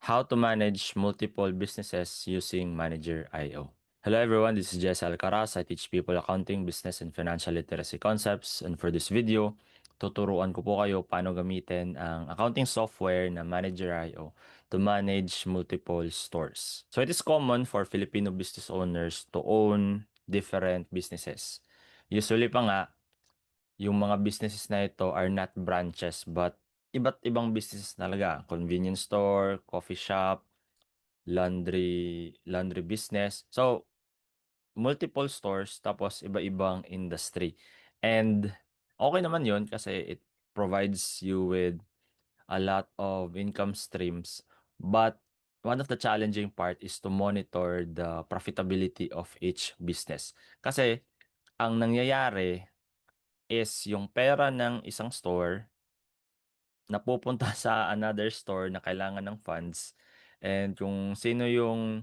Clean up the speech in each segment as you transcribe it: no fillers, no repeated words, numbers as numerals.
How to manage multiple businesses using Manager.io. Hello everyone, this is Jess Alcaraz. I teach people accounting, business, and financial literacy concepts. And for this video, tuturuan ko po kayo paano gamitin ang accounting software na Manager.io to manage multiple stores. So it is common for Filipino business owners to own different businesses. Usually pa nga, yung mga businesses na ito are not branches but iba't ibang businesses talaga. Convenience store, coffee shop, laundry business. So, multiple stores tapos iba-ibang industry. And okay naman 'yun kasi it provides you with a lot of income streams. But one of the challenging part is to monitor the profitability of each business. Kasi ang nangyayari is yung pera ng isang store napupunta sa another store na kailangan ng funds and kung sino yung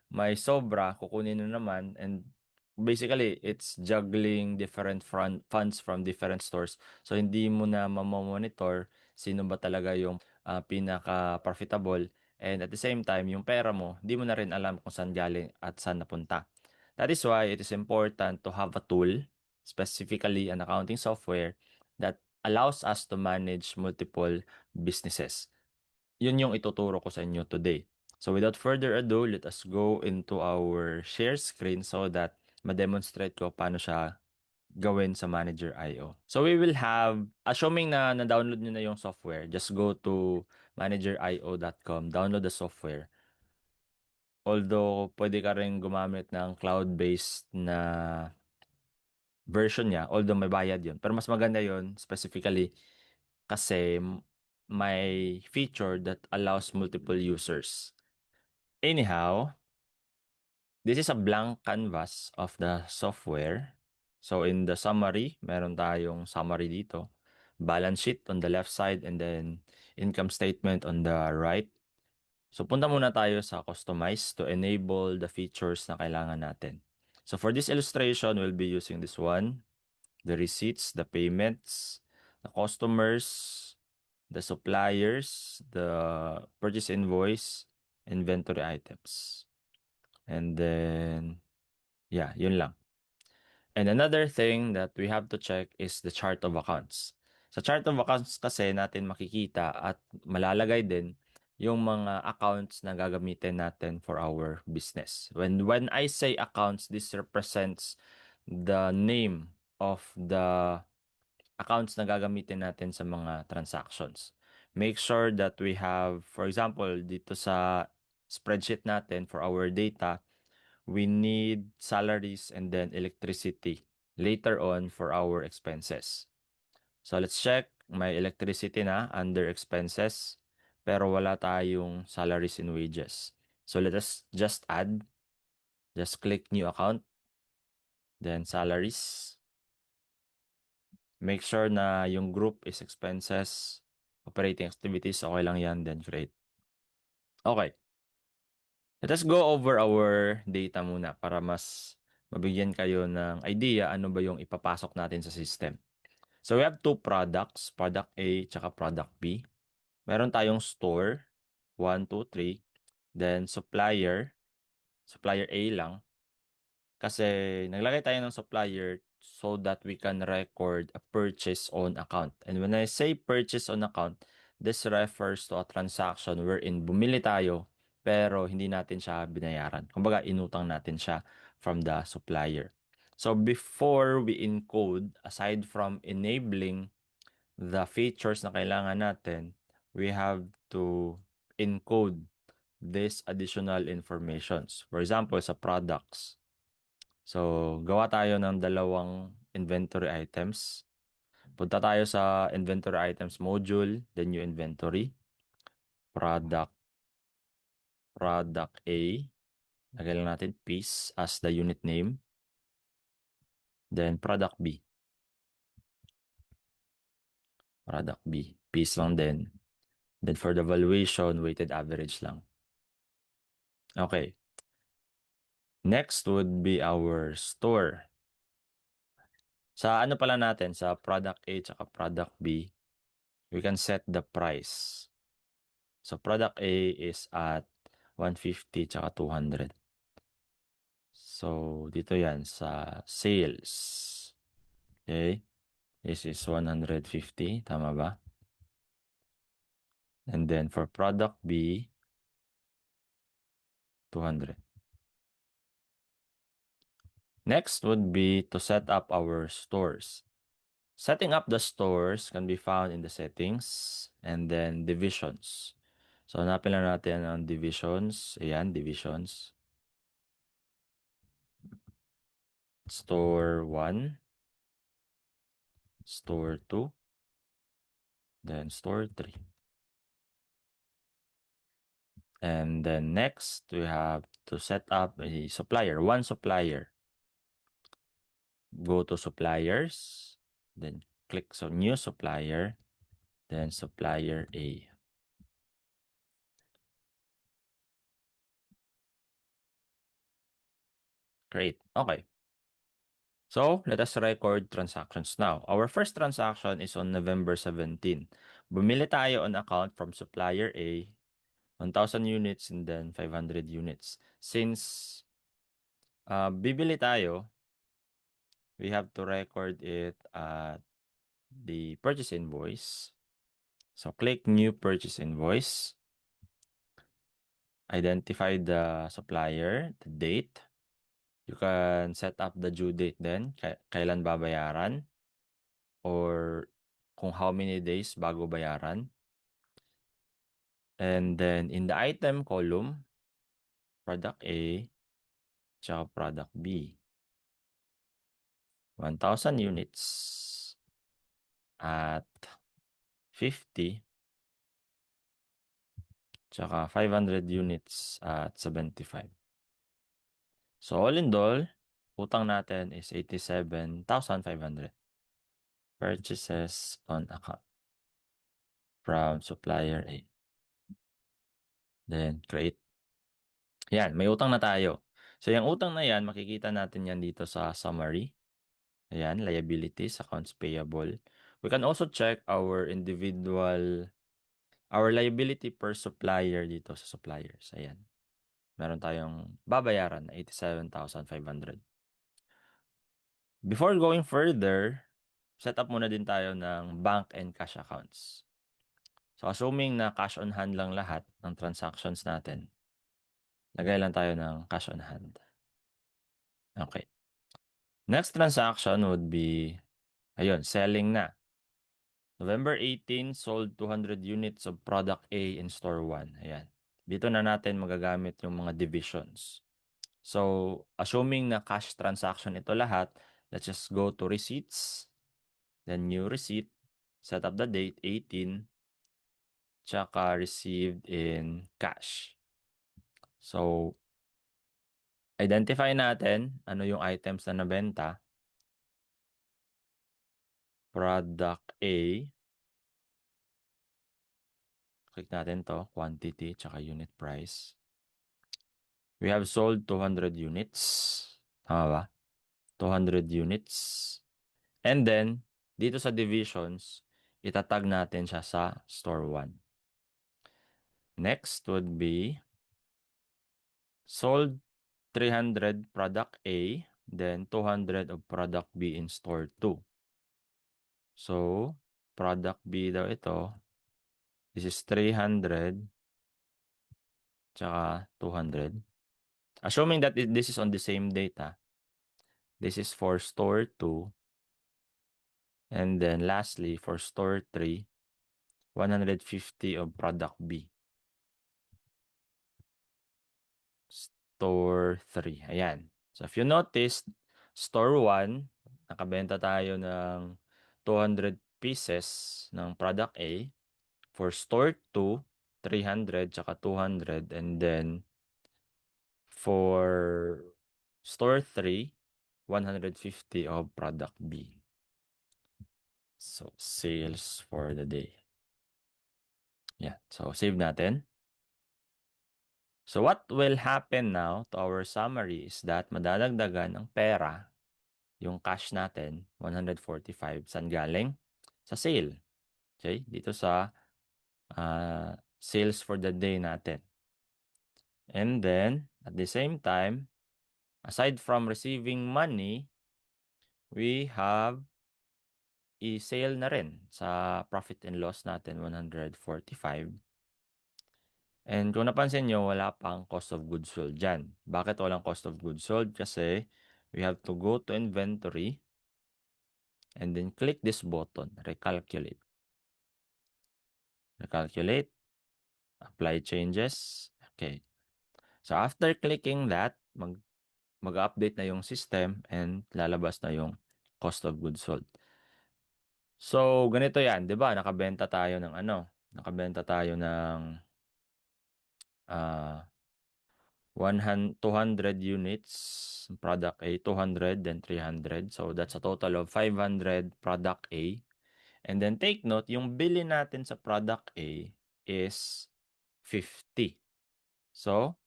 may sobra kukunin na naman and basically it's juggling different funds from different stores. So hindi mo na mamo-monitor sino ba talaga yung pinaka-profitable and at the same time yung pera mo hindi mo na rin alam kung saan galing at saan napunta. That is why it is important to have a tool, specifically an accounting software that allows us to manage multiple businesses. Yun yung ituturo ko sa inyo today. So without further ado, let us go into our share screen so that ma-demonstrate ko paano siya gawin sa Manager.io. So we will have, assuming na na-download nyo na yung software, just go to managerio.com, download the software. Although, pwede ka rin gumamit ng cloud-based na version niya, although may bayad yun. Pero mas maganda yun, specifically, kasi may feature that allows multiple users. Anyhow, this is a blank canvas of the software. So in the summary, meron tayong summary dito. Balance sheet on the left side and then income statement on the right. So punta muna tayo sa customize to enable the features na kailangan natin. So for this illustration, we'll be using this one, the receipts, the payments, the customers, the suppliers, the purchase invoice, inventory items. And then, yeah, yun lang. And another thing that we have to check is the chart of accounts. Sa chart of accounts kasi natin makikita at malalagay din yung mga accounts na gagamitin natin for our business. When I say accounts, this represents the name of the accounts na gagamitin natin sa mga transactions. Make sure that we have, for example, dito sa spreadsheet natin for our data, we need salaries and then electricity later on for our expenses. So let's check, may electricity na under expenses, pero wala tayong salaries and wages. So let us just add, just click new account, then salaries. Make sure na yung group is expenses, operating activities, okay lang yan, then create. Okay. Let us go over our data muna para mas mabigyan kayo ng idea ano ba yung ipapasok natin sa system. So we have two products, product A tsaka product B. Meron tayong store, 1, 2, 3. Then supplier, supplier A lang. Kasi naglagay tayo ng supplier so that we can record a purchase on account. And when I say purchase on account, this refers to a transaction wherein bumili tayo pero hindi natin siya binayaran. Kumbaga, inutang natin siya from the supplier. So before we encode, aside from enabling the features na kailangan natin, we have to encode this additional informations. For example, sa products. So, gawa tayo ng dalawang inventory items. Punta tayo sa inventory items module, then new inventory, product A. Lagay lang natin piece as the unit name. Then product B. Product B. Piece lang din. Then for the valuation, weighted average lang. Okay. Next would be our store. Sa ano pala natin, sa product A at product B, we can set the price. So, product A is at 150 tsaka 200. So, dito yan sa sales. Okay? This is 150. Tama ba? And then, for product B, 200. Next would be to set up our stores. Setting up the stores can be found in the settings and then divisions. So, hanapin lang natin ang divisions. Ayan, divisions. Store 1, store 2, then store 3. And then next, we have to set up a supplier, one supplier. Go to suppliers, then click so new supplier, then supplier A. Great. Okay. So, let us record transactions now. Our first transaction is on November 17. Bumili tayo on account from supplier A, 1,000 units and then 500 units. Since bibili tayo, we have to record it at the purchase invoice. So, click new purchase invoice. Identify the supplier, the date. You can set up the due date then, kailan babayaran, or kung how many days bago bayaran. And then, in the item column, product A, tsaka product B. 1,000 units at 50, tsaka 500 units at 75. So, all in all, utang natin is 87,500. Purchases on account from supplier A. Then, create. Yan, may utang na tayo. So, yung utang na yan, makikita natin yan dito sa summary. Ayan, liabilities, accounts payable. We can also check our liability per supplier dito sa suppliers. Ayan. Meron tayong babayaran na 87,500. Before going further, set up muna din tayo ng bank and cash accounts. So, assuming na cash on hand lang lahat ng transactions natin, lagay lang tayo ng cash on hand. Okay. Next transaction would be, ayun, selling na. November 18, sold 200 units of product A in store 1. Ayan. Dito na natin magagamit yung mga divisions. So, assuming na cash transaction ito lahat, let's just go to receipts, then new receipt, set up the date, 18, tsaka received in cash. So, identify natin ano yung items na nabenta. Product A. Click natin to, quantity, tsaka unit price. We have sold 200 units. Tama ba? 200 units. And then, dito sa divisions, itatag natin siya sa store 1. Next would be sold 300 product A, then 200 of product B in store 2. So, product B daw ito. This is 300 tsaka 200. Assuming that this is on the same data. This is for store 2. And then lastly, for store 3, 150 of product B. Store 3. Ayan. So, if you notice, store 1, nakabenta tayo ng 200 pieces ng product A. For store 2, 300 tsaka 200. And then, for store 3, 150 of product B. So, sales for the day. Yeah. So, save natin. So, what will happen now to our summary is that madadagdagan ng pera, yung cash natin, 145. Saan galing? Sa sale. Okay? Dito sa sales for the day natin. And then, at the same time, aside from receiving money, we have i-sale na rin sa profit and loss natin, 145. And kung napansin nyo, wala pang cost of goods sold dyan. Bakit walang cost of goods sold? Kasi we have to go to inventory and then click this button, recalculate. Recalculate, apply changes. Okay. So after clicking that, mag-update na yung system and lalabas na yung cost of goods sold. So, ganito yan, 'di ba? Nakabenta tayo ng nakabenta tayo ng ah 200 units, product A, 200, then 300. So, that's a total of 500 product A. And then take note, yung bili natin sa product A is 50. So,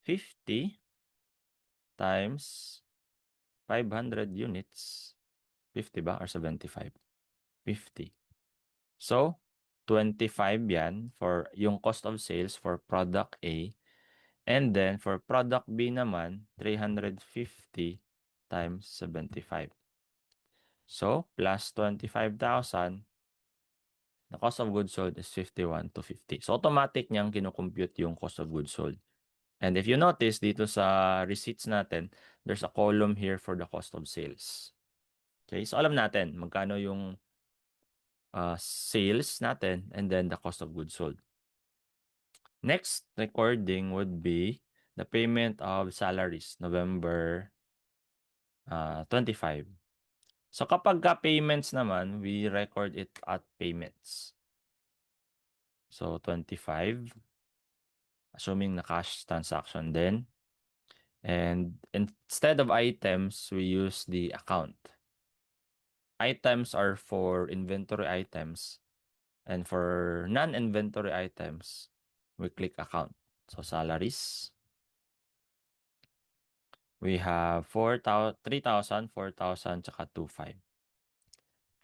50 times 500 units, 50 ba or 75? 50. So, 25 yan for yung cost of sales for product A. And then, for product B naman, 350 times 75. So, plus 25,000, the cost of goods sold is 51 to 50. So, automatic niyang kinukompute yung cost of goods sold. And if you notice, dito sa receipts natin, there's a column here for the cost of sales. Okay, so alam natin magkano yung sales natin and then the cost of goods sold. Next recording would be the payment of salaries, November 25. So kapag payments naman, we record it at payments. So 25, assuming na cash transaction din. And instead of items, we use the account. Items are for inventory items. And for non-inventory items, we click account. So salaries. We have 3,000, 4,000, tsaka 2,500.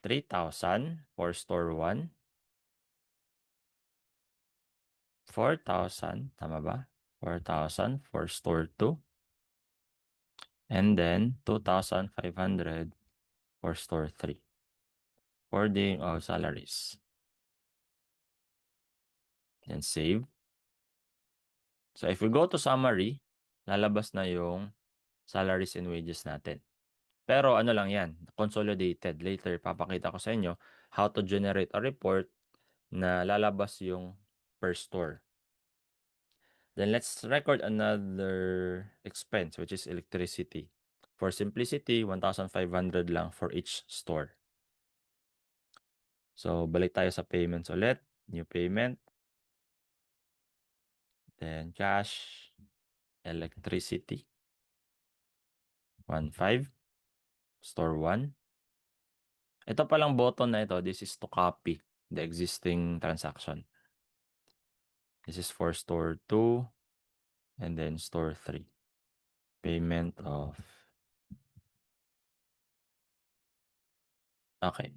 3,000 for store 1. 4,000, tama ba? 4,000 for store 2. And then 2,500 for store 3. Hoarding of salaries. Then save. So if we go to summary, lalabas na yung salaries and wages natin. Pero ano lang yan, consolidated. Later, papakita ko sa inyo how to generate a report na lalabas yung per store. Then let's record another expense, which is electricity. For simplicity, 1,500 lang for each store. So, balik tayo sa payments ulit. New payment. Then cash, electricity. 1,500. Store 1. Ito palang button na ito, this is to copy the existing transaction. This is for store 2 and then store 3. Payment of... Okay.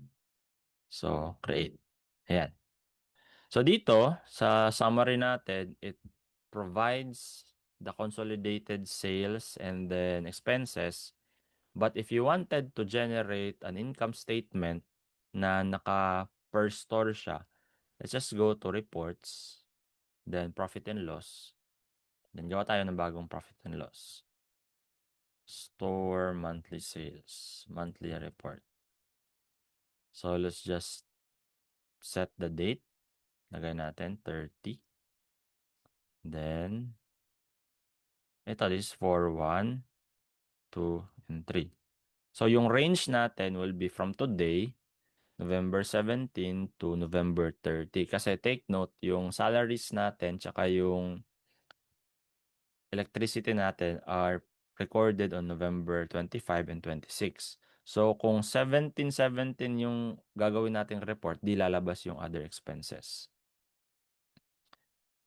So, create. Ayan. So, dito, sa summary natin, it provides the consolidated sales and then expenses. But if you wanted to generate an income statement na naka per store siya, let's just go to reports, then profit and loss. Then gawa tayo ng bagong profit and loss. Store monthly sales, monthly report. So let's just set the date. Lagay natin 30. Then, ito, this is for 1, 2, and 3. So yung range natin will be from today, November 17 to November 30. Kasi take note, yung salaries natin tsaka yung electricity natin are recorded on November 25 and 26. So, kung 17-17 yung gagawin nating report, di lalabas yung other expenses.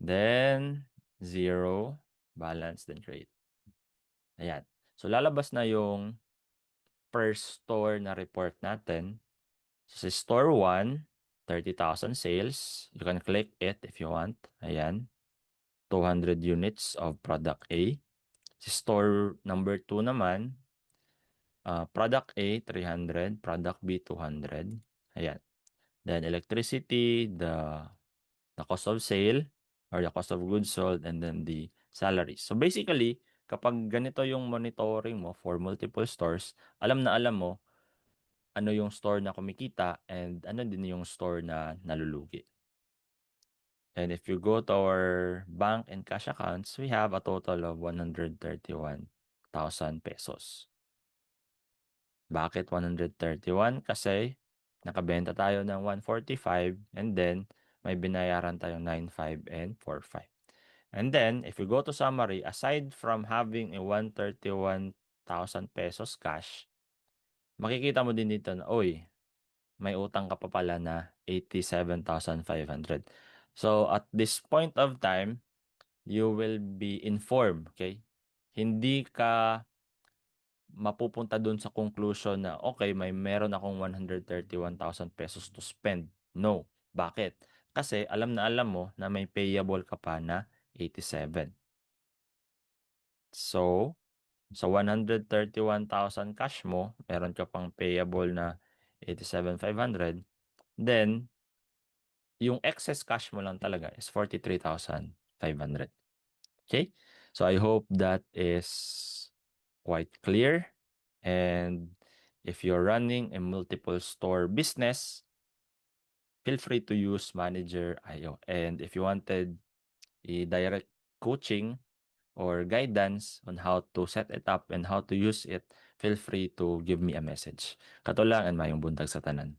Then, 0, balance, then create. Ayan. So, lalabas na yung per store na report natin. So, sa store 1, 30,000 sales. You can click it if you want. Ayan. 200 units of product A. Si store number 2 naman, product A, 300. Product B, 200. Ayan. Then electricity, the cost of sale or the cost of goods sold, and then the salaries. So basically, kapag ganito yung monitoring mo for multiple stores, alam na alam mo ano yung store na kumikita and ano din yung store na nalulugi. And if you go to our bank and cash accounts, we have a total of 131,000 pesos. Bakit 131? Kasi nakabenta tayo ng 145 and then may binayaran tayong 95 and 45. And then, if you go to summary, aside from having a 131,000 pesos cash, makikita mo din dito na, oy, may utang ka pa pala na 87,500. So, at this point of time, you will be informed, okay? Hindi ka mapupunta dun sa conclusion na, okay, meron akong 131,000 pesos to spend. No. Bakit? Kasi alam na alam mo na may payable ka pa na 87. So, sa 131,000 cash mo, meron ka pang payable na 87,500. Then, yung excess cash mo lang talaga is 43,500. Okay? So, I hope that is quite clear. And if you're running a multiple store business, feel free to use Manager.io. And if you wanted a direct coaching or guidance on how to set it up and how to use it, feel free to give me a message. Kato lang and mayong buntag sa tanan.